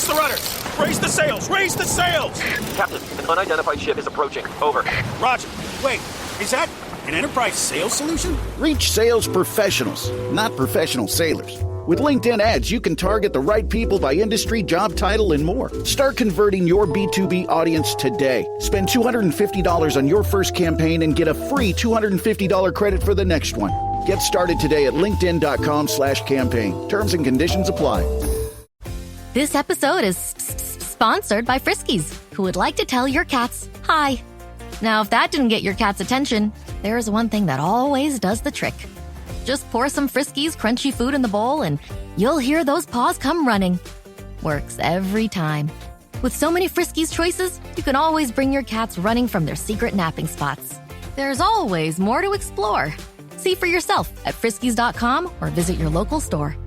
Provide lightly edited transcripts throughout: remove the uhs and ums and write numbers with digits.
the rudders! Raise the sails! Raise the sails! Captain, an unidentified ship is approaching. Over. Roger. Wait, is that an Enterprise sales solution? Reach sales professionals, not professional sailors. With LinkedIn ads, you can target the right people by industry, job title, and more. Start converting your B2B audience today. Spend $250 on your first campaign and get a free $250 credit for the next one. Get started today at linkedin.com/campaign. Terms and conditions apply. This episode is sponsored by Friskies, who would like to tell your cats hi. Now, if that didn't get your cat's attention, there's one thing that always does the trick. Just pour some Friskies crunchy food in the bowl and you'll hear those paws come running. Works every time. With so many Friskies choices, you can always bring your cats running from their secret napping spots. There's always more to explore. See for yourself at Friskies.com or visit your local store.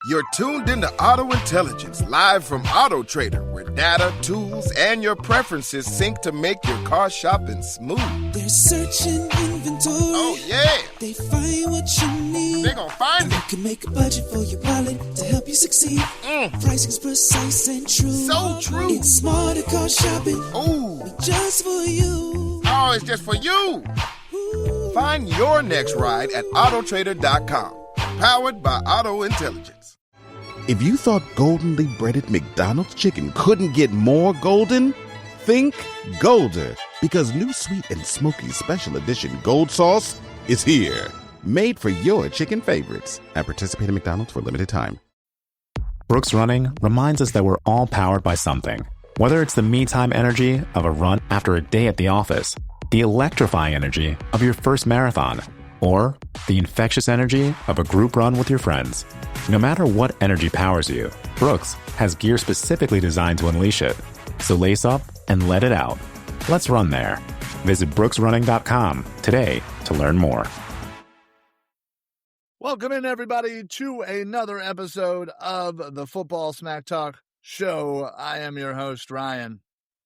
You're tuned into Auto Intelligence, live from Auto Trader, where data, tools, and your preferences sync to make your car shopping smooth. They're searching inventory. Oh, yeah. They find what you need. They're gonna find it. You can make a budget for your wallet to help you succeed. Pricing's precise and true. So true. It's smarter car shopping. Ooh. Just for you. Oh, it's just for you. Ooh. Find your next ride at autotrader.com. Powered by Auto Intelligence. If you thought goldenly breaded McDonald's chicken couldn't get more golden, think Golder. Because new sweet and smoky special edition gold sauce is here. Made for your chicken favorites. At participating McDonald's for a limited time. Brooks Running reminds us that we're all powered by something. Whether it's the me-time energy of a run after a day at the office, the electrifying energy of your first marathon, or the infectious energy of a group run with your friends. No matter what energy powers you, Brooks has gear specifically designed to unleash it. So lace up and let it out. Let's run there. Visit brooksrunning.com today to learn more. Welcome in, everybody, to another episode of the Football Smack Talk Show. I am your host, Ryan.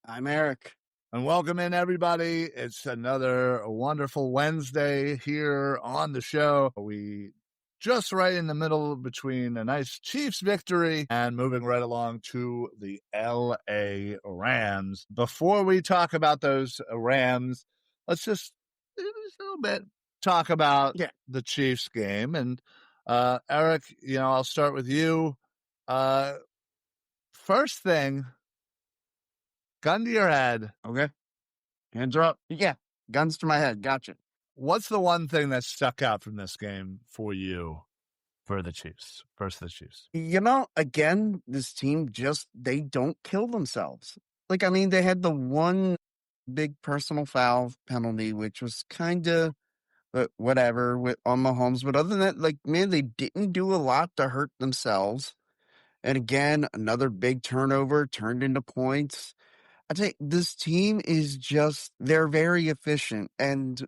I'm Eric. And welcome in, everybody. It's another wonderful Wednesday here on the show. We just right in the middle between a nice Chiefs victory and moving right along to the LA Rams. Before we talk about those Rams, let's just a little bit talk about the Chiefs game. And Eric, I'll start with you. First thing, gun to your head. Okay. Hands are up. Yeah. Guns to my head. Gotcha. What's the one thing that stuck out from this game for you for the Chiefs, versus the Chiefs? Again, this team they don't kill themselves. They had the one big personal foul penalty, which was kind of whatever on Mahomes. But other than that, they didn't do a lot to hurt themselves. And again, another big turnover turned into points. I'd say this team is they're very efficient. And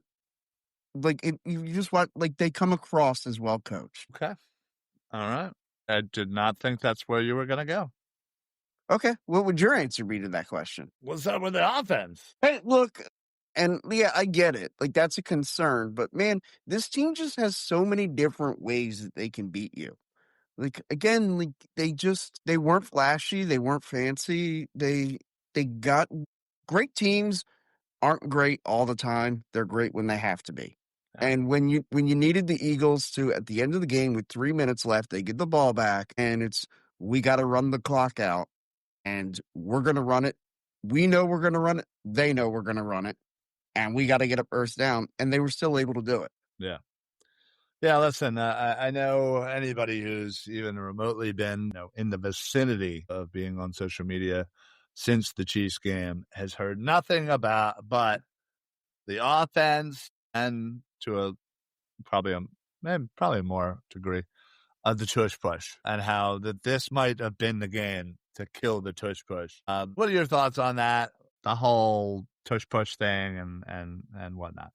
you just want, they come across as well coached. Okay. All right. I did not think that's where you were going to go. Okay. What would your answer be to that question? What's up with the offense? Hey, look, and yeah, I get it. That's a concern. But man, this team just has so many different ways that they can beat you. Again, they weren't flashy. They weren't fancy. They got great teams aren't great all the time. They're great when they have to be. And when you needed the Eagles to, at the end of the game with 3 minutes left, they get the ball back and we got to run the clock out and we're going to run it. We know we're going to run it. They know we're going to run it and we got to get a first down, and they were still able to do it. Yeah. Yeah. Listen, I know anybody who's even remotely been in the vicinity of being on social media since the Chiefs game has heard nothing but the offense and to probably a more degree of the tush push, and how that this might have been the game to kill the tush push. What are your thoughts on that? The whole tush push thing and whatnot.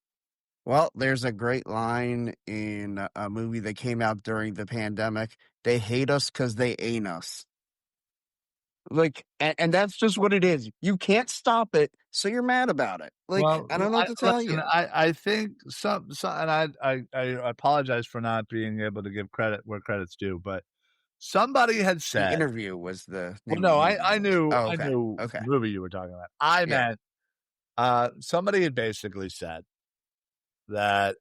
Well, there's a great line in a movie that came out during the pandemic. They hate us because they ain't us. And that's just what it is. You can't stop it, so you're mad about it. I don't know what to tell you. I think and I apologize for not being able to give credit where credit's due, but somebody had The said, Interview was the well, name no, of the movie. I knew, Oh, I okay. knew Okay. the movie you were talking about. I Yeah. meant, somebody had basically said that,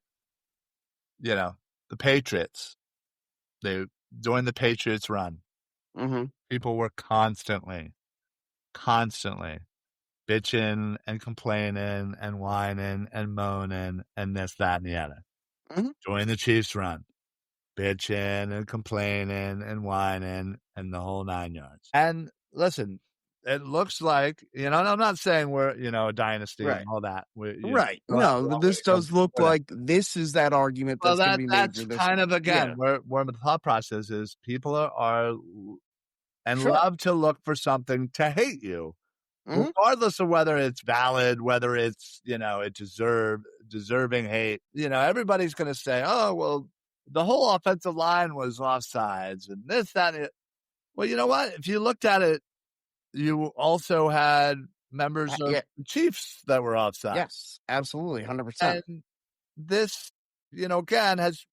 the Patriots, during the Patriots run, Mm-hmm. people were constantly bitching and complaining and whining and moaning and this, that, and the other. Mm-hmm. During the Chiefs run, bitching and complaining and whining and the whole 9 yards. And listen, it looks like, and I'm not saying we're, a dynasty Right. and all that. Right. We'll have a No, long way this to go does look before that. like this is that argument Well, that's going to be made that's for this kind one. of, again, Yeah. where the thought process is people are and Sure. love to look for something to hate you. Mm-hmm. Regardless of whether it's valid, whether it's, it deserving hate, everybody's going to say, oh, well, the whole offensive line was offsides and this, that, and it. Well, you know what? If you looked at it, you also had members of Yeah. the Chiefs that were offside. Yes, absolutely. 100%. And this, again, has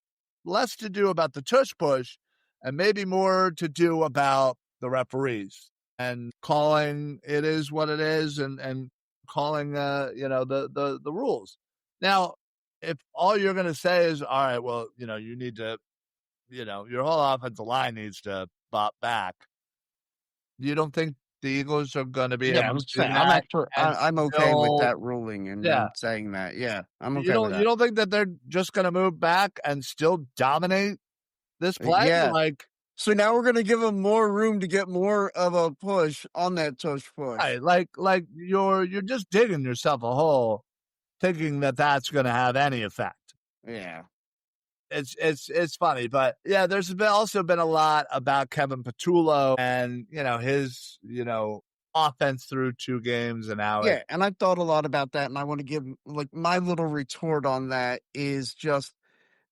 less to do about the tush push and maybe more to do about the referees and calling it is what it is and calling, the rules. Now, if all you're going to say is, all right, well, you need to, your whole offensive line needs to bop back. You don't think the Eagles are going to be Yeah, able I'm to do saying that? I'm okay with that ruling and saying that. Yeah, I'm okay with that. You don't think that they're just going to move back and still dominate this play? Yeah. Like, so now we're going to give them more room to get more of a push on that tush push. right, like you're just digging yourself a hole, thinking that that's going to have any effect. Yeah. It's funny, but yeah, there's also been a lot about Kevin Patullo and his offense through 2 games and how Yeah, and I've thought a lot about that, and I want to give like my little retort on that is just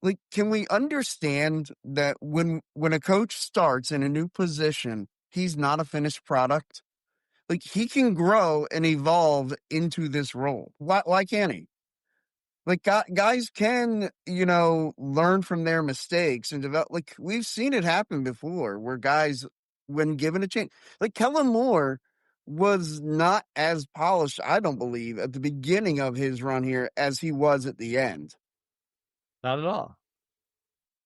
like, can we understand that when a coach starts in a new position, he's not a finished product? Like he can grow and evolve into this role. Why can't he? Like guys can, learn from their mistakes and develop. Like we've seen it happen before, where guys, when given a chance, like Kellen Moore was not as polished, I don't believe, at the beginning of his run here as he was at the end. not at all.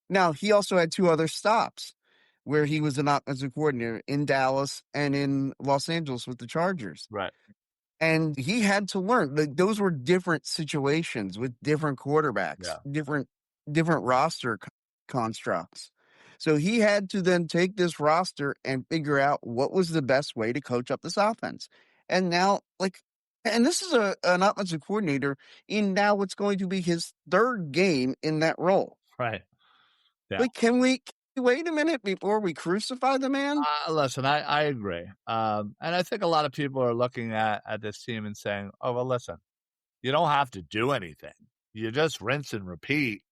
Now he also had 2 other stops where he was an offensive coordinator in Dallas and in Los Angeles with the Chargers. Right. And he had to learn. Like those were different situations with different quarterbacks, different roster constructs. So he had to then take this roster and figure out what was the best way to coach up this offense. And now, and this is an offensive coordinator in now what's going to be his 3rd game in that role. Right. Yeah. Like, can we wait a minute before we crucify the man? Listen, I agree. And I think a lot of people are looking at this team and saying, oh, well, listen, you don't have to do anything. You just rinse and repeat.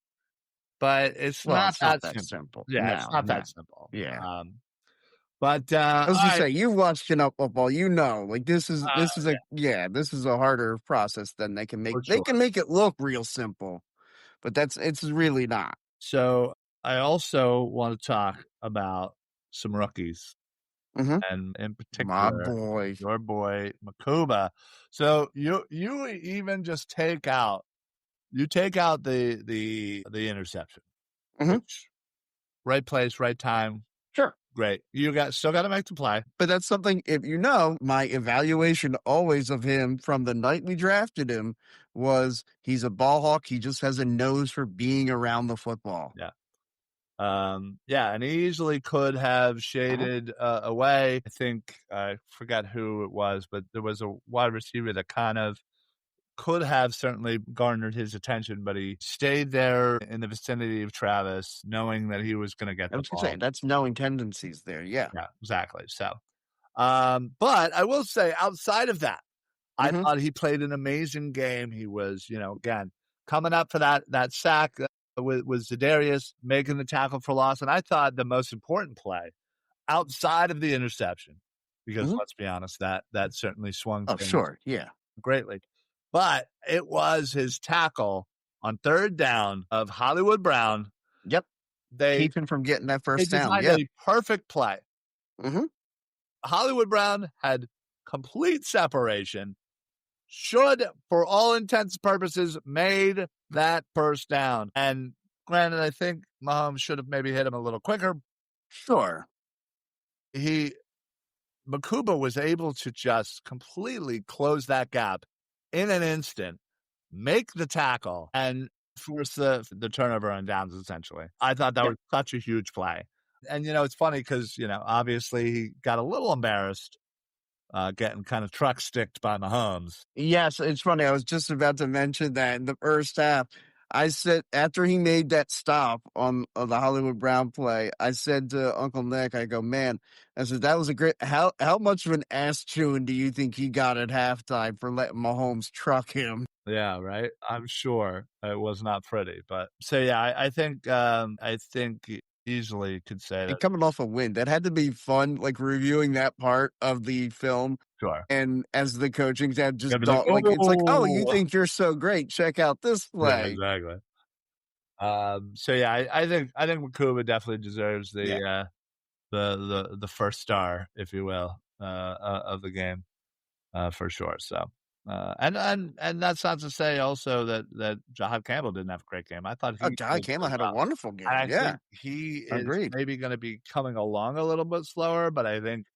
But it's not that simple. Yeah, it's not that simple. Yeah. But I was gonna say, you've watched enough football, like this is a harder process than they can make. They can make it look real simple, but it's really not. So I also want to talk about some rookies, and in particular, your boy Makuba. So you even just take out the interception, which right place, right time. Sure. Great. You still got to make the play. But that's something, if my evaluation always of him from the night we drafted him was he's a ball hawk. He just has a nose for being around the football. Yeah. And he easily could have shaded away. I think, I forgot who it was, but there was a wide receiver that kind of could have certainly garnered his attention, but he stayed there in the vicinity of Travis, knowing that he was going to get the ball. That's knowing tendencies there. Yeah. Yeah, exactly. So, but I will say outside of that, I thought he played an amazing game. He was, again, coming up for that sack with Za'Darius, making the tackle for loss. And I thought the most important play outside of the interception, because let's be honest, that certainly swung things greatly. But it was his tackle on 3rd down of Hollywood Brown. Yep. they Keep him from getting that first down. designed Yeah. a perfect play. Mm-hmm. Hollywood Brown had complete separation, should, for all intents and purposes, made that first down. And granted, I think Mahomes should have maybe hit him a little quicker. Sure. Makuba was able to just completely close that gap in an instant, make the tackle, and force the turnover on downs, essentially. I thought that was such a huge play. And, it's funny because, obviously he got a little embarrassed getting kind of truck sticked by Mahomes. Yes, it's funny. I was just about to mention that in the first half. I said, after he made that stop on the Hollywood Brown play, I said to Uncle Nick, I go, man, I said, that was a great, how much of an ass chewing do you think he got at halftime for letting Mahomes truck him? Yeah, right. I'm sure it was not pretty, but so yeah, I think easily could say And that. coming off a win, that had to be fun, like reviewing that part of the film. Sure. And as the coaching staff just Yeah, thought, like, it's like, oh, you "Oh." think you're so great? Check out this Yeah, play. exactly. So yeah, I think Makuba definitely deserves the first star, if you will, of the game, for sure. So, and that's not to say also that Jahad Campbell didn't have a great game. I thought he Jahad Campbell had a wonderful game. I Yeah, think he is agreed. maybe going to be coming along a little bit slower, but I think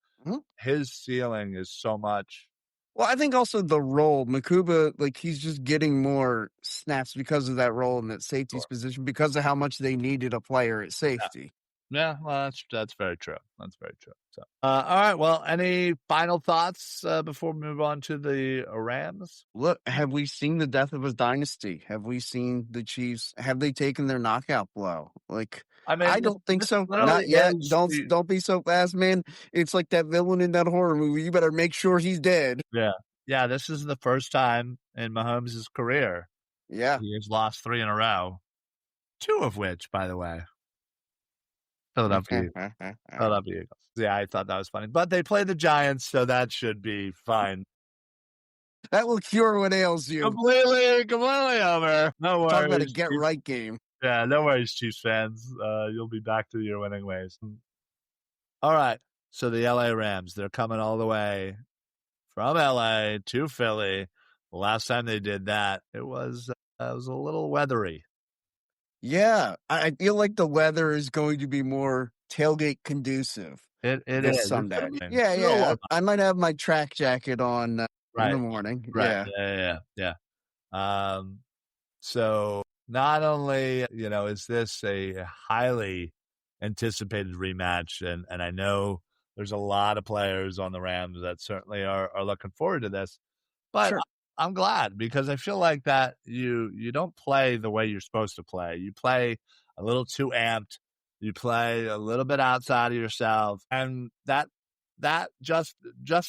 his ceiling is so much. Well, I think also the role, Makuba, like he's just getting more snaps because of that role in that safety's position because of how much they needed a player at safety. Yeah, well, that's very true. That's very true. So, all right. Well, any final thoughts before we move on to the Rams? Look, have we seen the death of a dynasty? Have we seen the Chiefs? Have they taken their knockout blow? Like, I mean, I don't think so. literally Not yet. is Don't be so fast, man. It's like that villain in that horror movie. You better make sure he's dead. Yeah. This is the first time in Mahomes' career. Yeah, he has lost 3 in a row, 2 of which, by the way, Philadelphia Eagles. Yeah, I thought that was funny. But they play the Giants, so that should be fine. That will cure what ails you. Completely over. No worries. Talk about a get-right game. Yeah, no worries, Chiefs fans. You'll be back to your winning ways. All right. So the LA Rams, they're coming all the way from LA to Philly. The last time they did that, it was a little weathery. Yeah, I feel like the weather is going to be more tailgate conducive. It this is Sunday. Yeah. I might have my track jacket on in the morning. Right. Yeah. So not only is this a highly anticipated rematch, and I know there's a lot of players on the Rams that certainly are looking forward to this, but Sure. I'm glad because I feel like that you don't play the way you're supposed to play. You play a little too amped. You play a little bit outside of yourself, and that just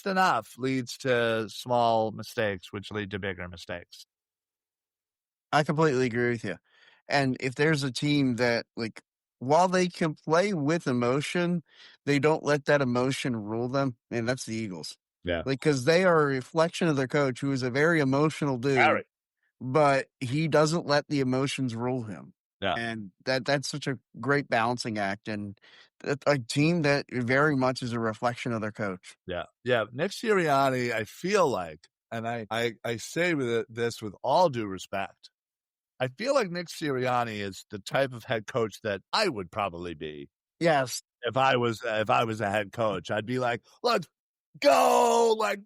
enough leads to small mistakes, which lead to bigger mistakes. I completely agree with you. And if there's a team that, like, while they can play with emotion, they don't let that emotion rule them, man, that's the Eagles. Yeah. Like, because they are a reflection of their coach, who is a very emotional dude, Very. but he doesn't let the emotions rule him. Yeah. And that's such a great balancing act, and a team that very much is a reflection of their coach. Yeah. Nick Sirianni, I feel like, and I say this with all due respect, I feel like Nick Sirianni is the type of head coach that I would probably be. Yes. If I was a head coach, I'd be like, let's go. Like,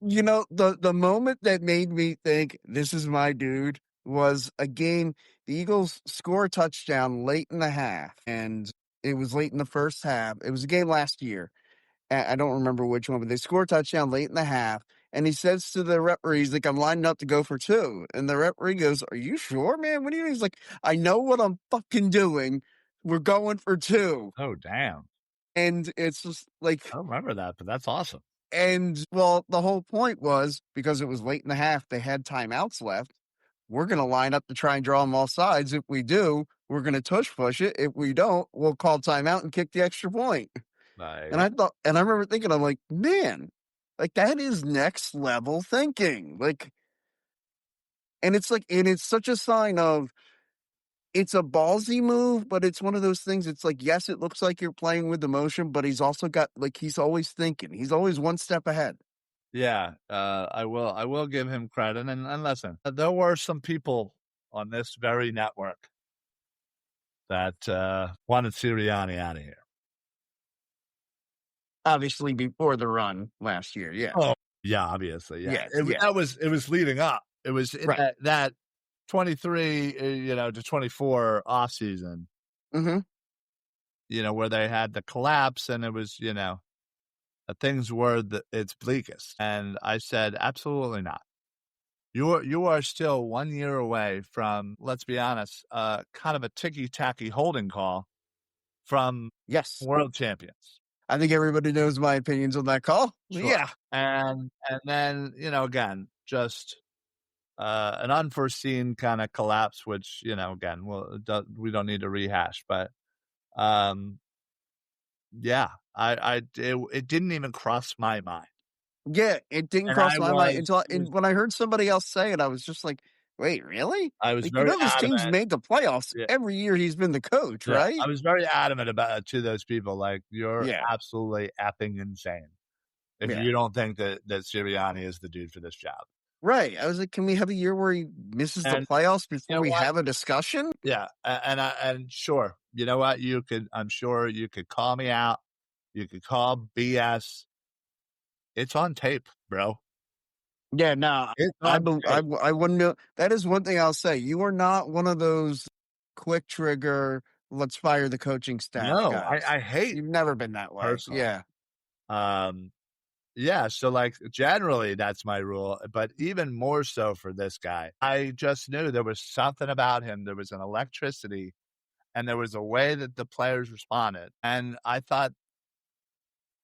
the moment that made me think this is my dude was a game. The Eagles score a touchdown late in the half, and it was late in the first half. It was a game last year. I don't remember which one, but they score a touchdown late in the half. And he says to the referee, he's like, I'm lining up to go for 2. And the referee goes, are you sure, man? What do you mean? He's like, I know what I'm fucking doing. We're going for 2. oh, damn. And it's just like, I don't remember that, but that's awesome. and well, the whole point was because it was late in the half, they had timeouts left. We're going to line up to try and draw them all sides. If we do, we're going to push it. If we don't, we'll call timeout and kick the extra point. Nice. And I remember thinking, I'm like, man, like that is next level thinking. Like, and it's like, and it's such a sign of it's a ballsy move, but it's one of those things. It's like, yes, it looks like you're playing with emotion, but he's also got like he's always thinking. He's always one step ahead. Yeah, I will give him credit. And listen, there were some people on this very network that wanted Sirianni out of here. Obviously, before the run last year, yeah. Oh, yeah, obviously, yeah. Yeah. It was leading up. It was in Right. that 23, to 24 off season, Mm-hmm. where they had the collapse, and it was, things were its bleakest. And I said, absolutely not. You are still 1 year away from, let's be honest, kind of a ticky-tacky holding call from Yes. world champions. I think everybody knows my opinions on that call. Sure. Yeah. And then, again, just an unforeseen kind of collapse, which, again, we don't need to rehash. But, yeah, it didn't even cross my mind. Yeah, it didn't And cross I my mind was until when I heard somebody else say it, I was just like, "Wait, really?" I was Like, very this team's adamant. made the playoffs Yeah. every year he's been the coach, Yeah, right? I was very adamant about to those people, like, you're Yeah. absolutely effing insane if Yeah. you don't think that Sirianni is the dude for this job. Right. I was like, "Can we have a year where he misses the And playoffs you before know we what? have a discussion?" Yeah, and sure, you know what? I'm sure you could call me out. You could call BS. It's on tape, bro. Yeah, no, It's I on bel tape. I wouldn't know. That is one thing I'll say. You are not one of those quick trigger, let's fire the coaching staff No, guys. I hate You've never been that way. personally. Yeah. Yeah, so, like, generally, that's my rule, but even more so for this guy. I just knew there was something about him. There was an electricity, and there was a way that the players responded, and I thought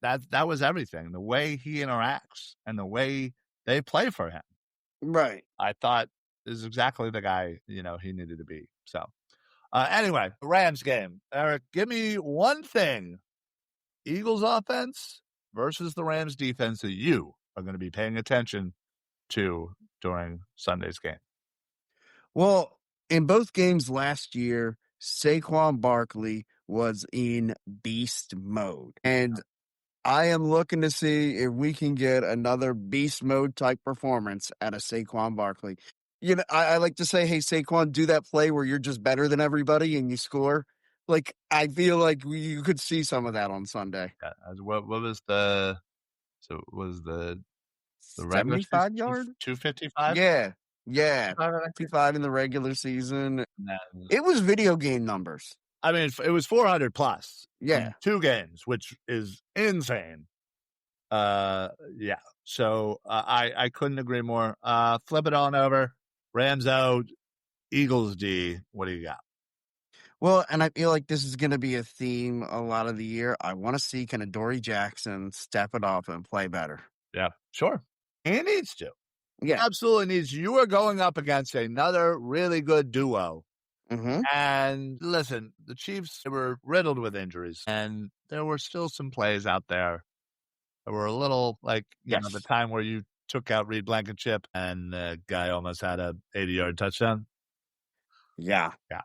that was everything. The way he interacts and the way they play for him. Right. I thought is exactly the guy, he needed to be. So, anyway, Rams game. Eric, give me one thing. Eagles offense versus the Rams defense that you are going to be paying attention to during Sunday's game. Well, in both games last year, Saquon Barkley was in beast mode. And I am looking to see if we can get another beast mode type performance out of Saquon Barkley. I like to say, hey, Saquon, do that play where you're just better than everybody and you score. Like, I feel like you could see some of that on Sunday. Yeah, what was the regular 75 season? yard? 255? Yeah. Yeah. 55 in the regular season. It was video game numbers. I mean, it was 400 plus. Yeah. In 2 games, which is insane. Yeah. So I couldn't agree more. Flip it on over. Rams out. Eagles D. What do you got? Well, and I feel like this is going to be a theme a lot of the year. I want to see kind of Dory Jackson step it up and play better. Yeah, sure. He needs to. Yeah. Absolutely needs. You are going up against another really good duo. Mm-hmm. And listen, the Chiefs were riddled with injuries, and there were still some plays out there that were a little like, the time where you took out Reed Blankenship and the guy almost had a 80-yard touchdown. Yeah. Yeah.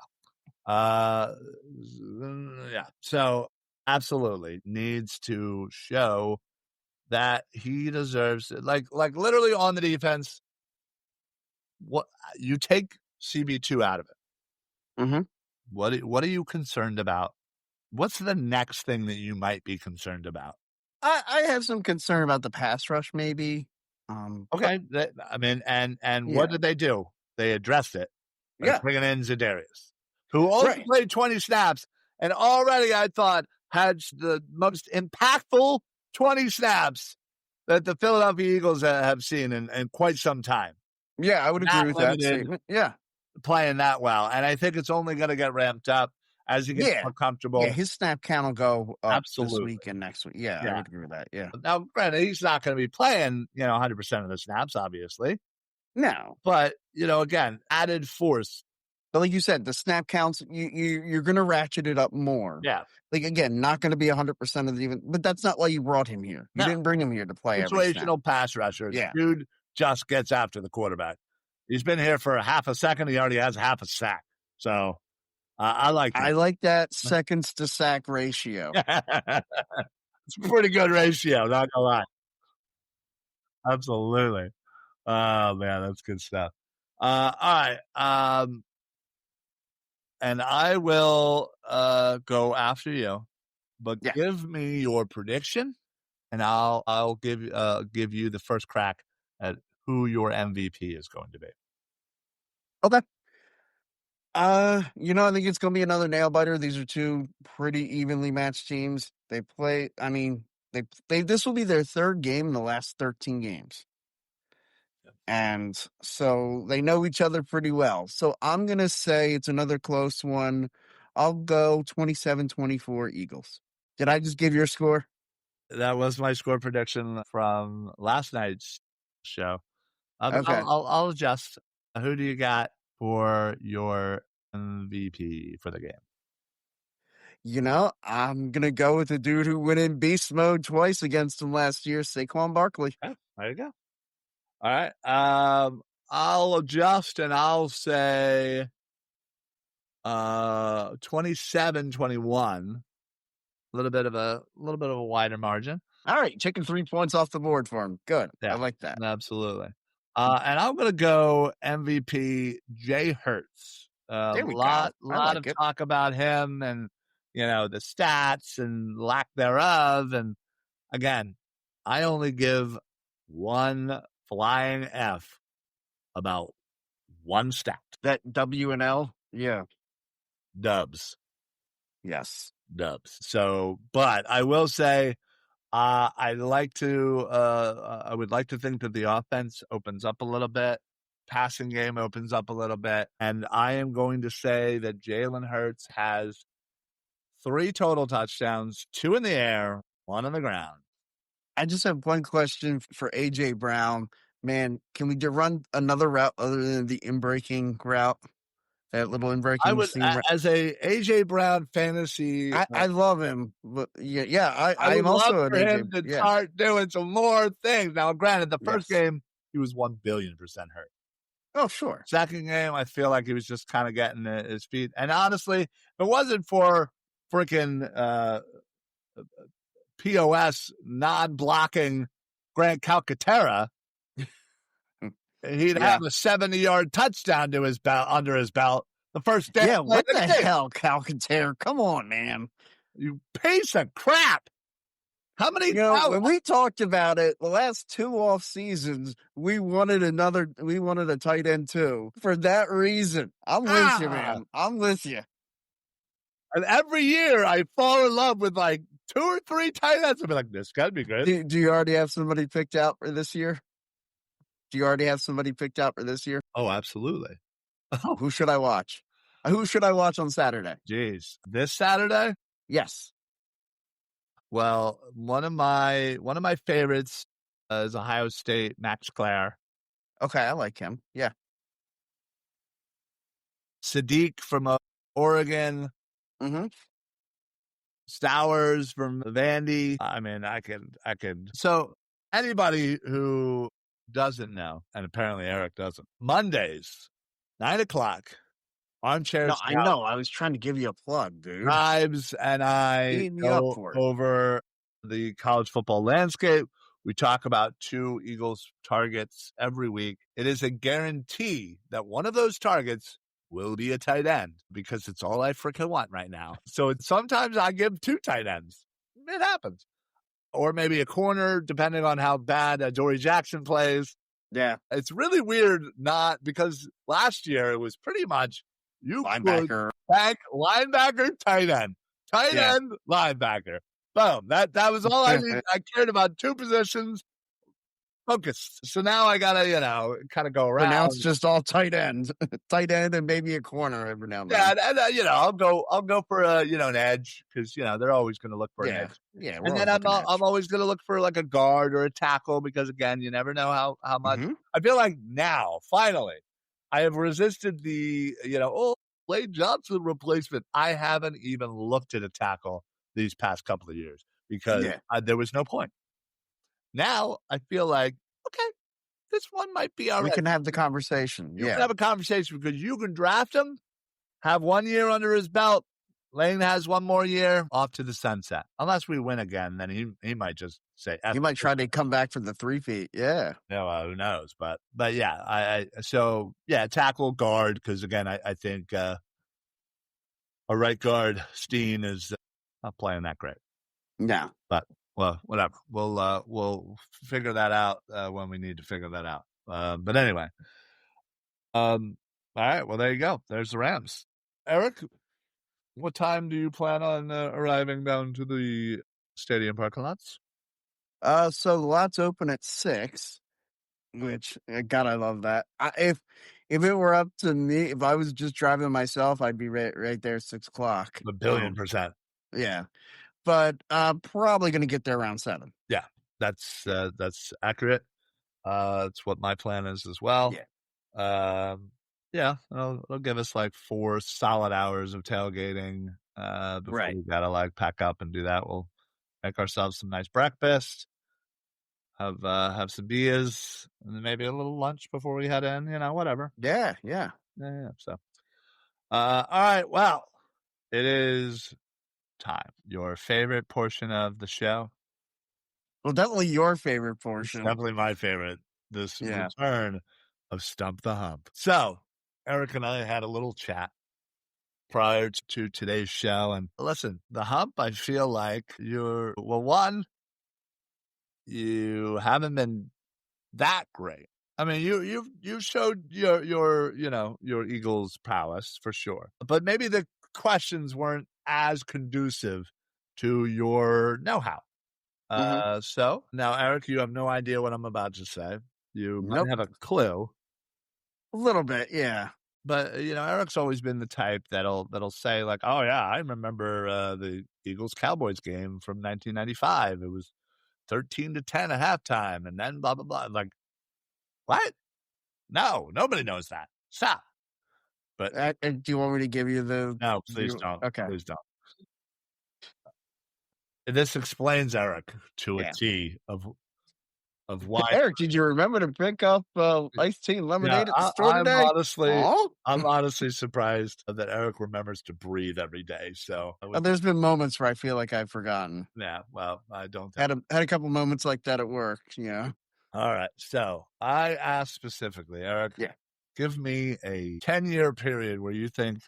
Yeah. So absolutely needs to show that he deserves it. Like literally on the defense. What you take CB2 out of it. Mm-hmm. What are you concerned about? What's the next thing that you might be concerned about? I have some concern about the pass rush, maybe. Okay. What did they do? They addressed it by bringing in Za'Darius, who only played 20 snaps, and already I thought had the most impactful 20 snaps that the Philadelphia Eagles have seen in quite some time. Yeah, I would agree with that statement. Yeah. Playing that well. And I think it's only going to get ramped up as he gets more comfortable. Yeah, his snap count will go up Absolutely. This week and next week. Yeah, I would agree with that. Yeah. Now, granted, he's not going to be playing, 100% of the snaps, obviously. No. But, again, added force. But like you said, the snap counts, you're going to ratchet it up more. Yeah. Like, again, not going to be 100% of the even, but that's not why you brought him here. You didn't bring him here to play every snap. Situational pass rusher. Yeah. Dude just gets after the quarterback. He's been here for a half a second. He already has half a sack. So I like I like that seconds to sack ratio. it. It's a pretty good ratio, not gonna lie. Absolutely. Oh man, that's good stuff. All right. And I will go after you, but Yeah. give me your prediction, and I'll give you the first crack at who your MVP is going to be. Okay. I think it's gonna be another nail biter. These are two pretty evenly matched teams. They play. I mean, they this will be their third game in the last 13 games. And so they know each other pretty well. So I'm going to say it's another close one. I'll go 27-24 Eagles. Did I just give your score? That was my score prediction from last night's show. Okay. I'll adjust. Who do you got for your MVP for the game? I'm going to go with the dude who went in beast mode twice against him last year, Saquon Barkley. Oh, there you go. All right. I'll adjust and I'll say 27-21. A little bit of a wider margin. All right, taking 3 points off the board for him. Good. Yeah, I like that. Absolutely. And I'm going to go MVP Jay Hurts. There we lot go. I like of it. talk about him and the stats and lack thereof. And again, I only give one flying F about one stat. That W and L? Yeah. Dubs. Yes. Dubs. So, but I will say, I would like to think that the offense opens up a little bit, passing game opens up a little bit, and I am going to say that Jalen Hurts has 3 total touchdowns, 2 in the air, 1 on the ground. I just have one question for AJ Brown. Man, can we run another route other than the in-breaking route? That little in-breaking I would, seam as a AJ Brown fantasy. I love him, but I I'm would also love an for him AJ. to start doing some more things. Now, granted, the first game he was 1,000,000,000% hurt. Oh, sure. Second game, I feel like he was just kind of getting his feet. And honestly, if it wasn't for freaking POS non-blocking Grant Calcaterra, he'd have a 70-yard touchdown to his belt, under his belt the first day. Yeah, what the hell, Calcaterra? Come on, man. You piece of crap. How many? When we talked about it the last 2 off seasons, we wanted a tight end too. For that reason, I'm with you, man. I'm with you. And every year I fall in love with like 2 or 3 tight ends. I'll be like, this gotta be good. Do you already have somebody picked out for this year? Oh, absolutely. Who should I watch? Who should I watch on Saturday? Jeez. This Saturday? Yes. Well, one of my favorites is Ohio State, Max Clare. Okay, I like him. Yeah. Sadiq from Oregon. Mm-hmm. Stowers from Vandy. I mean, I can. So anybody who doesn't know, and apparently Eric doesn't, Mondays, 9:00, Armchair. No, I know. I was trying to give you a plug, dude. Tribes and I go over the college football landscape. We talk about 2 Eagles targets every week. It is a guarantee that one of those targets will be a tight end because it's all I freaking want right now. So sometimes I give 2 tight ends. It happens. Or maybe a corner, depending on how bad Dory Jackson plays. Yeah. It's really weird because last year it was pretty much linebacker, linebacker, tight end, end, linebacker. Boom. That was all I needed. I cared about 2 positions. Focused. So now I gotta, kind of go around. But now it's just all tight end, and maybe a corner every now and then. Yeah, and I'll go for an edge because they're always going to look for an edge. Yeah, and then I'm always going to look for like a guard or a tackle because again, you never know how much. Mm-hmm. I feel like now finally, I have resisted the Lane Johnson replacement. I haven't even looked at a tackle these past couple of years because there was no point. Now I feel like, okay, this one might be all right. We can have the conversation. You can have a conversation because you can draft him have 1 year under his belt. Lane has 1 more year, off to the sunset. Unless we win again, then he might just say, He might try to come back for the 3-feet. Yeah. No, who knows? But yeah, tackle guard, because again, I think a right guard, Steen, is not playing that great. No. But well, whatever. We'll figure that out when we need to figure that out. But anyway, all right. Well, there you go. There's the Rams. Eric, what time do you plan on arriving down to the stadium parking lots? So the lots open at 6, which God, I love that. If it were up to me, if I was just driving myself, I'd be right there at 6 o'clock. 1,000,000,000%. Yeah, but probably going to get there around 7. Yeah, that's accurate. It's what my plan is as well. Yeah. It'll give us like 4 solid hours of tailgating before we gotta like pack up and do that. We'll make ourselves some nice breakfast, have some beers, and then maybe a little lunch before we head in. Whatever. Yeah. So, all right. Well, it is time. Your favorite portion of the show. Well, definitely your favorite portion. It's definitely my favorite. This return of Stump the Hump. So, Eric and I had a little chat prior to today's show. And listen, the hump, I feel like you haven't been that great. I mean, you showed your Eagles prowess for sure. But maybe the questions weren't as conducive to your know-how. So now, Eric, you have no idea what I'm about to say. You might have a clue. A little bit, yeah. But Eric's always been the type that'll say like, "Oh yeah, I remember the Eagles-Cowboys game from 1995. It was 13-10 at halftime, and then blah blah blah." Like, what? No, nobody knows that. Stop. But do you want me to give you the? No, please don't. Okay, please don't. This explains Eric to a T of why. Eric, did you remember to pick up iced tea and lemonade at the store today? I'm honestly surprised that Eric remembers to breathe every day. So there's been moments where I feel like I've forgotten. Yeah, well, I don't. Had a couple moments like that at work. Yeah. All right. So I asked specifically, Eric. Yeah. Give me a 10-year period where you think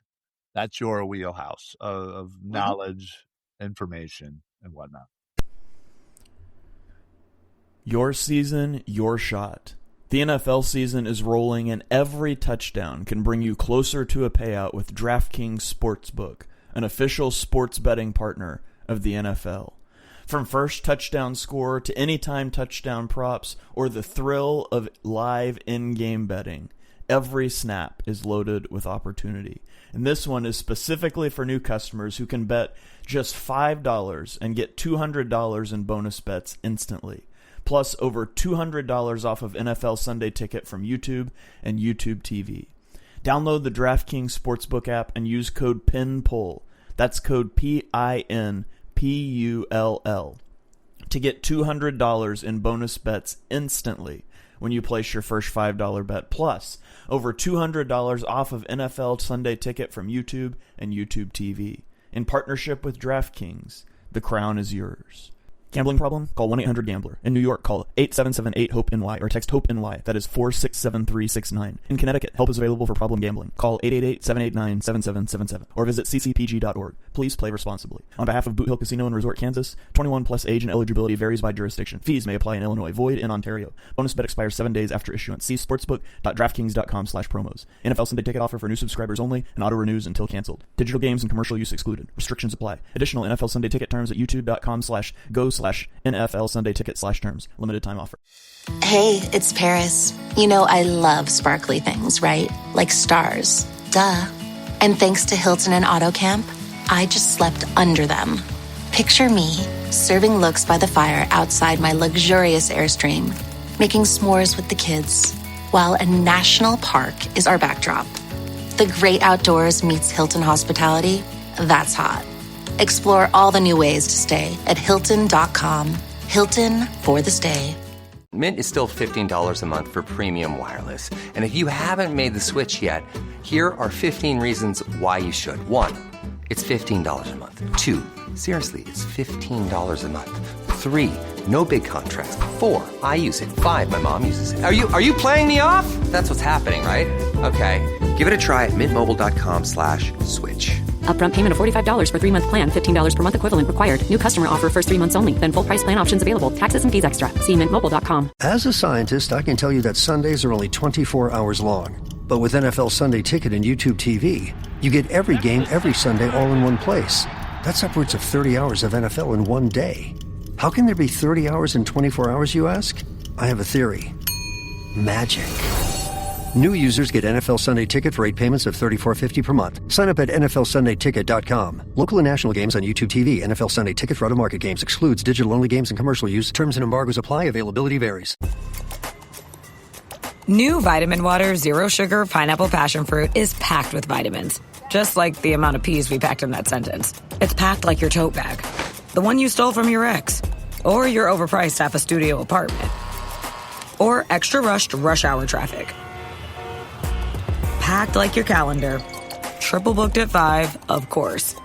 that's your wheelhouse of knowledge, information, and whatnot. Your season, your shot. The NFL season is rolling, and every touchdown can bring you closer to a payout with DraftKings Sportsbook, an official sports betting partner of the NFL. From first touchdown score to anytime touchdown props or the thrill of live in-game betting, every snap is loaded with opportunity. And this one is specifically for new customers who can bet just $5 and get $200 in bonus bets instantly. Plus over $200 off of NFL Sunday Ticket from YouTube and YouTube TV. Download the DraftKings Sportsbook app and use code PINPULL. That's code PINPULL to get $200 in bonus bets instantly when you place your first $5 bet. Plus over $200 off of NFL Sunday Ticket from YouTube and YouTube TV. In partnership with DraftKings, the crown is yours. Gambling problem? Call 1-800-GAMBLER. In New York, call 8778-HOPE-NY or text HOPE-NY. That is 467-369. In Connecticut, help is available for problem gambling. Call 888-789-7777 or visit ccpg.org. Please play responsibly. On behalf of Boot Hill Casino and Resort, Kansas, 21 plus age and eligibility varies by jurisdiction. Fees may apply in Illinois. Void in Ontario. Bonus bet expires 7 days after issuance. See sportsbook.draftkings.com/promos. NFL Sunday Ticket offer for new subscribers only and auto renews until canceled. Digital games and commercial use excluded. Restrictions apply. Additional NFL Sunday Ticket terms at youtube.com/go/NFL Sunday Ticket/terms. Limited time offer. Hey, it's Paris. You know I love sparkly things, right? Like stars. Duh. And thanks to Hilton and AutoCamp, I just slept under them. Picture me, serving looks by the fire outside my luxurious Airstream, making s'mores with the kids, while a national park is our backdrop. The great outdoors meets Hilton hospitality. That's hot. Explore all the new ways to stay at Hilton.com. Hilton for the stay. Mint is still $15 a month for premium wireless. And if you haven't made the switch yet, here are 15 reasons why you should. 1, it's $15 a month. 2, seriously, it's $15 a month. 3, no big contrast. 4, I use it. 5, my mom uses it. Are you playing me off? That's what's happening, right? Okay, give it a try at mintmobile.com/switch. Upfront payment of $45 for 3-month plan, $15 per month equivalent required. New customer offer first 3 months only. Then full price plan options available. Taxes and fees extra. See mintmobile.com. As a scientist, I can tell you that Sundays are only 24 hours long. But with NFL Sunday Ticket and YouTube TV, you get every game every Sunday all in one place. That's upwards of 30 hours of NFL in one day. How can there be 30 hours in 24 hours, you ask? I have a theory. Magic. New users get NFL Sunday Ticket for 8 payments of $34.50 per month. Sign up at NFLSundayTicket.com. Local and national games on YouTube TV. NFL Sunday Ticket for out-of-market games excludes digital-only games and commercial use. Terms and embargoes apply. Availability varies. New Vitamin Water Zero Sugar Pineapple Passion Fruit is packed with vitamins. Just like the amount of peas we packed in that sentence. It's packed like your tote bag. The one you stole from your ex. Or your overpriced half a studio apartment. Or extra rushed rush hour traffic. Packed like your calendar. Triple booked at 5, of course.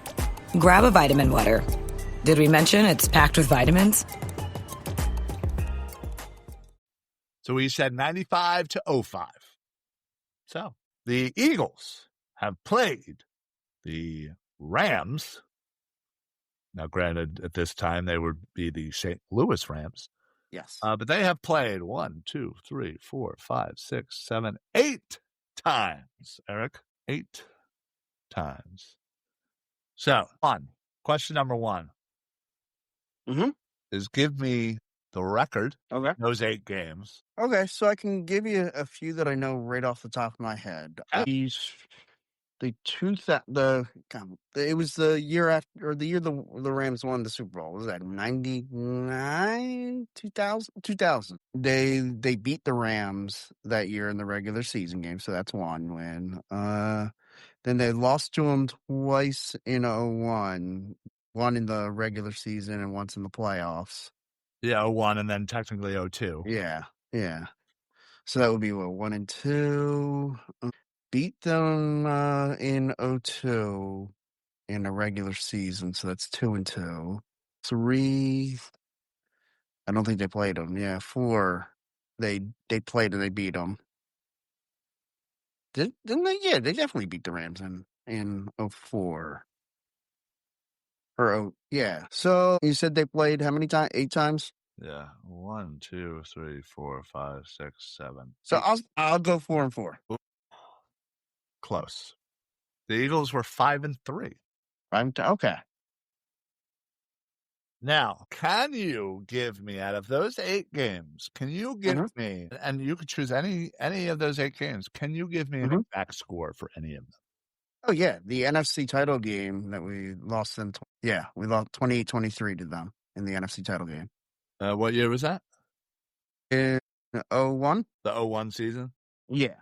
Grab a vitamin water. Did we mention it's packed with vitamins? So we said 95 to 05. So the Eagles have played the Rams. Now, granted, at this time, they would be the St. Louis Rams. Yes. But they have played 1, 2, 3, 4, 5, 6, 7, 8 times, Eric. 8 times. So, question number 1 is give me the record. Okay. Those 8 games. Okay, so I can give you a few that I know right off the top of my head. It was the year after, or the year the Rams won the Super Bowl. Was that 99, 2000? 2000. They beat the Rams that year in the regular season game, so that's one win. Then they lost to them twice in 01. One in the regular season and once in the playoffs. Yeah, 01 and then technically 02. Yeah. So that would be 1 and 2. Beat them in 02 in a regular season, so that's 2 and 2. 3, I don't think they played them. Yeah, 4, they played and they beat them. Didn't they? Yeah, they definitely beat the Rams in 04. Yeah. So you said they played how many times? 8 times? Yeah. 1, 2, 3, 4, 5, 6, 7. So I'll go 4 and 4. Close. The Eagles were 5 and 3. Okay. Now, can you give me, out of those 8 games, can you give me, and you could choose any of those 8 games, can you give me an exact score for any of them? Oh, yeah. The NFC title game that we lost in, we lost 28-23 to them in the NFC title game. What year was that? In 01? The 01 season? Yeah.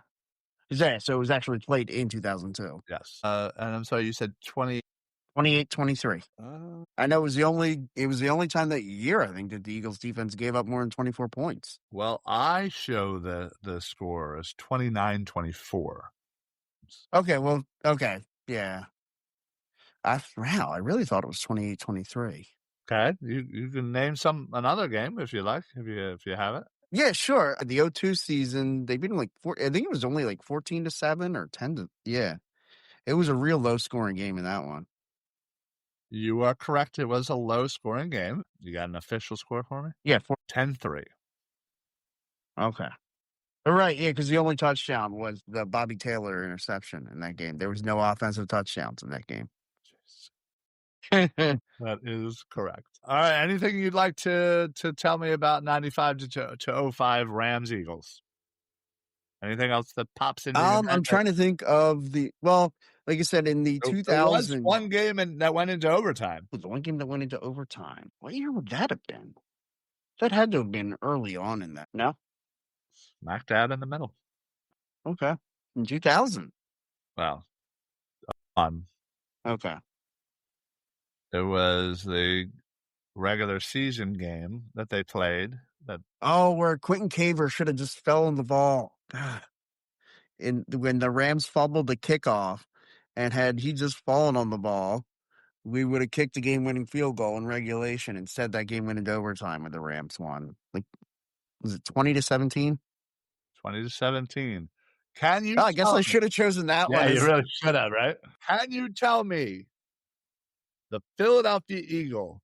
Yeah, so it was actually played in 2002. Yes. And I'm sorry, you said 28-23. I know it was the only time that year, I think, that the Eagles defense gave up more than 24 points. Well, I show the score as 29-24. Okay, yeah. I really thought it was 28-23. Okay, you can name another game if you like, if you have it. Yeah, sure. The 02 season, they beat them I think it was only 14-7 or 10 yeah. It was a real low scoring game in that one. You are correct. It was a low scoring game. You got an official score for me? Yeah, 10-3. Okay. All right, yeah, because the only touchdown was the Bobby Taylor interception in that game. There was no offensive touchdowns in that game. That is correct. All right. Anything you'd like to tell me about 95 to 05 Rams Eagles? Anything else that pops into your head? I'm trying to think of like I said, in the 2000. There was one game that went into overtime. The one game that went into overtime. What year would that have been? That had to have been early on in that. No? Smack dab in the middle. Okay. In 2000. Well, okay. It was the regular season game that they played Oh, where Quentin Caver should have just fell on the ball. When the Rams fumbled the kickoff, and had he just fallen on the ball, we would have kicked the game-winning field goal in regulation. Instead, that game went into overtime and the Rams won. Like, was it 20-17? 20-17. Can you? Oh, I guess tell I me- should have chosen that Yeah, one. you really should have, right? Can you tell me the Philadelphia Eagle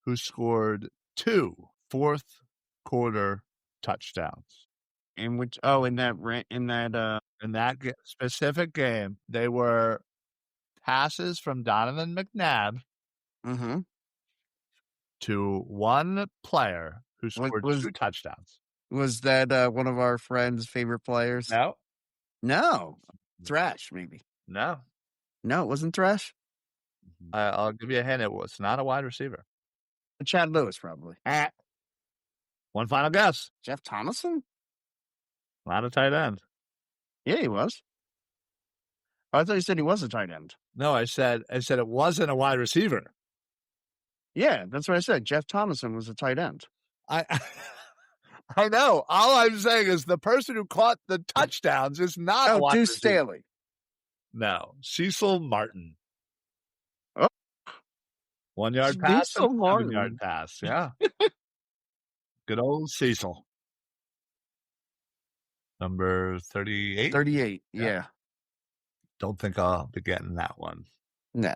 who scored 2 fourth-quarter touchdowns? In which? Oh, in that specific game, they were passes from Donovan McNabb to one player who scored 2 touchdowns. Was that one of our friends' favorite players? No. Thrash, maybe. No, it wasn't Thrash. I'll give you a hint. It was not a wide receiver. Chad Lewis, probably. One final guess. Jeff Thomason? Not a tight end. Yeah, he was. Oh, I thought you said he was a tight end. No, I said it wasn't a wide receiver. Yeah, that's what I said. Jeff Thomason was a tight end. I know. All I'm saying is the person who caught the touchdowns is not a wide Deuce receiver. Staley. No, Cecil Martin. Oh. 1 yard pass. Cecil and Martin. 7 yard pass. Yeah. Good old Cecil. Number 38. 38. Yeah. Don't think I'll be getting that one. Nah.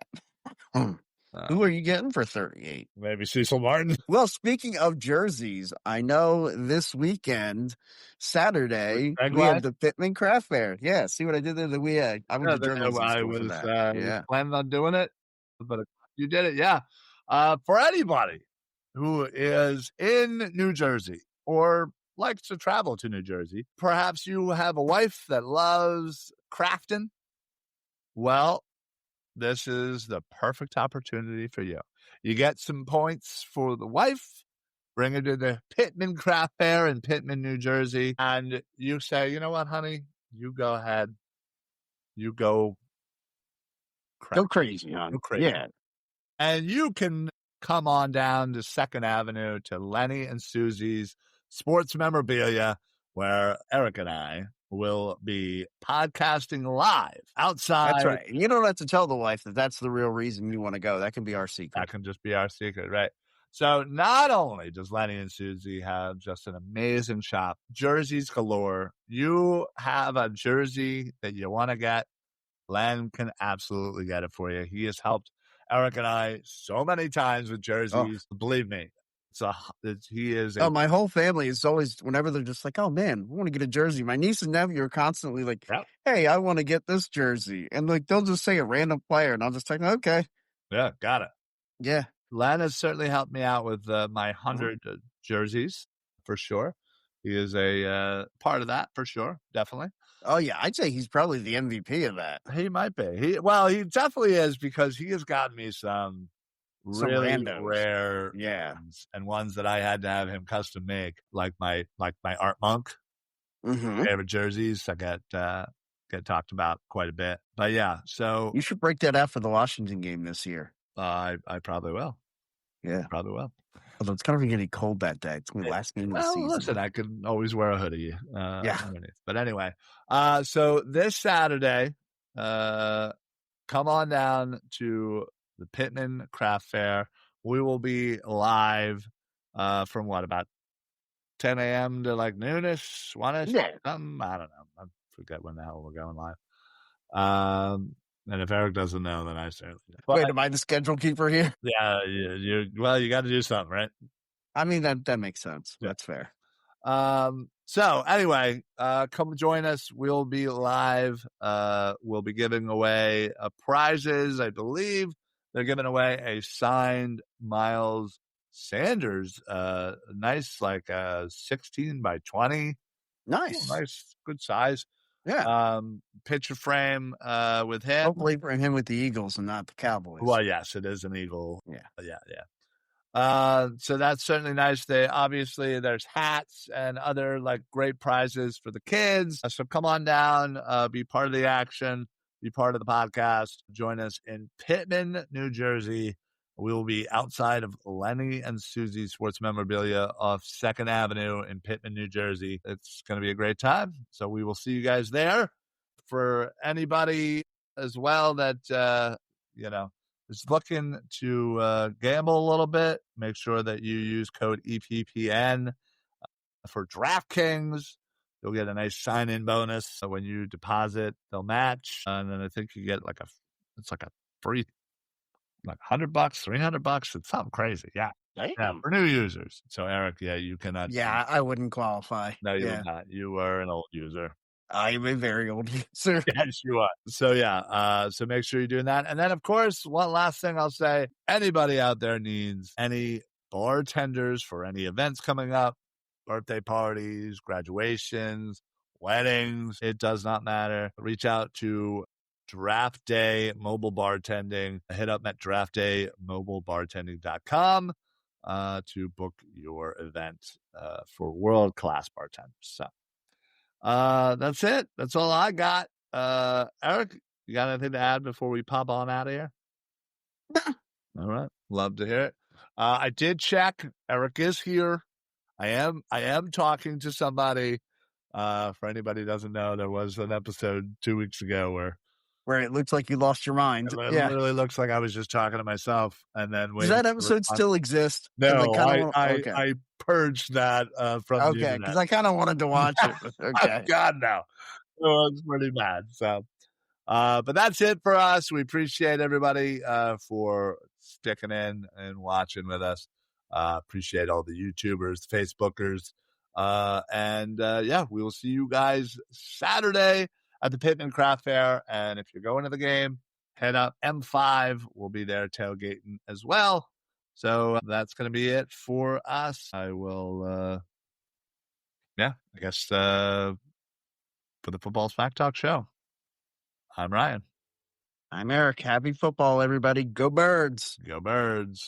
Who are you getting for 38? Maybe Cecil Martin. Well, speaking of jerseys, I know this weekend, Saturday, we had the Pittman Craft Fair. Yeah, see what I did there? I went to journalism school for that. Was planning on doing it, but you did it. Yeah. For anybody who is in New Jersey or likes to travel to New Jersey, perhaps you have a wife that loves crafting. Well, this is the perfect opportunity for you. You get some points for the wife, bring her to the Pittman Craft Fair in Pittman, New Jersey, and you say, you know what, honey? You go ahead. You go Go crazy, hon. Go crazy. Yeah. And you can come on down to 2nd Avenue to Lenny and Susie's Sports Memorabilia, where Eric and I will be podcasting live outside. That's right. And you don't have to tell the wife that that's the real reason you want to go. That can be our secret. That can just be our secret, right? So not only does Lenny and Susie have just an amazing shop, jerseys galore. You have a jersey that you want to get, Len can absolutely get it for you. He has helped Eric and I so many times with jerseys. Believe me. He is. My whole family is always, whenever they're just like, oh man, I want to get a jersey. My niece and nephew are constantly like, hey, I want to get this jersey. And like, they'll just say a random player and I'll just think, okay. Yeah, got it. Yeah. Len has certainly helped me out with my 100 jerseys for sure. He is a part of that for sure. Definitely. Oh yeah. I'd say he's probably the MVP of that. He might be. He definitely is, because he has gotten me some really rare ones, and ones that I had to have him custom make, like my Art Monk favorite jerseys. I get talked about quite a bit, but yeah. So you should break that out for the Washington game this year. I probably will. Yeah, probably will. Although it's going to be getting cold that day. It's the last game of the season. Listen, I can always wear a hoodie. Underneath. But anyway, so this Saturday, come on down to the Pittman Craft Fair. We will be live from about 10 a.m. to like noonish, 1ish? Yeah. Something. I don't know. I forget when the hell we're going live. And if Eric doesn't know, then I certainly know. Wait, am I the schedule keeper here? Yeah, you got to do something, right? I mean, that makes sense. Yeah. That's fair. So anyway, come join us. We'll be live. We'll be giving away prizes. I believe they're giving away a signed Miles Sanders, nice, like 16 by 20. Nice. Nice, good size. Yeah. Picture frame with him. Hopefully for him with the Eagles and not the Cowboys. Well, yes, it is an Eagle. Yeah. So that's certainly nice. There's hats and other like great prizes for the kids. So come on down, be part of the action, be part of the podcast. Join us in Pittman, New Jersey, We will be outside of Lenny and Susie Sports Memorabilia off 2nd Avenue in Pittman, New Jersey. It's going to be a great time. So we will see you guys there. For anybody as well that, is looking to gamble a little bit, make sure that you use code EPPN for DraftKings. You'll get a nice sign-in bonus. So when you deposit, they'll match. And then I think you get it's like a free, like $100, $300. It's something crazy. Yeah. Yeah, for new users. So Eric, you cannot. Yeah, I wouldn't qualify. No, you would not. You are an old user. I'm a very old user. Yes, you are. So so make sure you're doing that. And then of course, one last thing I'll say, anybody out there needs any bartenders for any events coming up, birthday parties, graduations, weddings, it does not matter. Reach out to Draft Day Mobile Bartending. Hit up at draftdaymobilebartending.com to book your event for world-class bartenders. So that's it. That's all I got. Eric, you got anything to add before we pop on out of here? All right. Love to hear it. I did check. Eric is here. I am talking to somebody. For anybody who doesn't know, there was an episode 2 weeks ago where it looks like you lost your mind. It literally looks like I was just talking to myself. And then does that episode still exist? No, I purged that from the internet. Because I kind of wanted to watch it. Okay. God, no. It was pretty bad. So, but that's it for us. We appreciate everybody for sticking in and watching with us. Appreciate all the YouTubers, the Facebookers. We will see you guys Saturday at the Pittman Craft Fair. And if you're going to the game, head up M5. We'll be there tailgating as well. So that's going to be it for us. I will, I guess, for the Football Smack Talk show, I'm Ryan. I'm Eric. Happy football, everybody. Go Birds. Go Birds.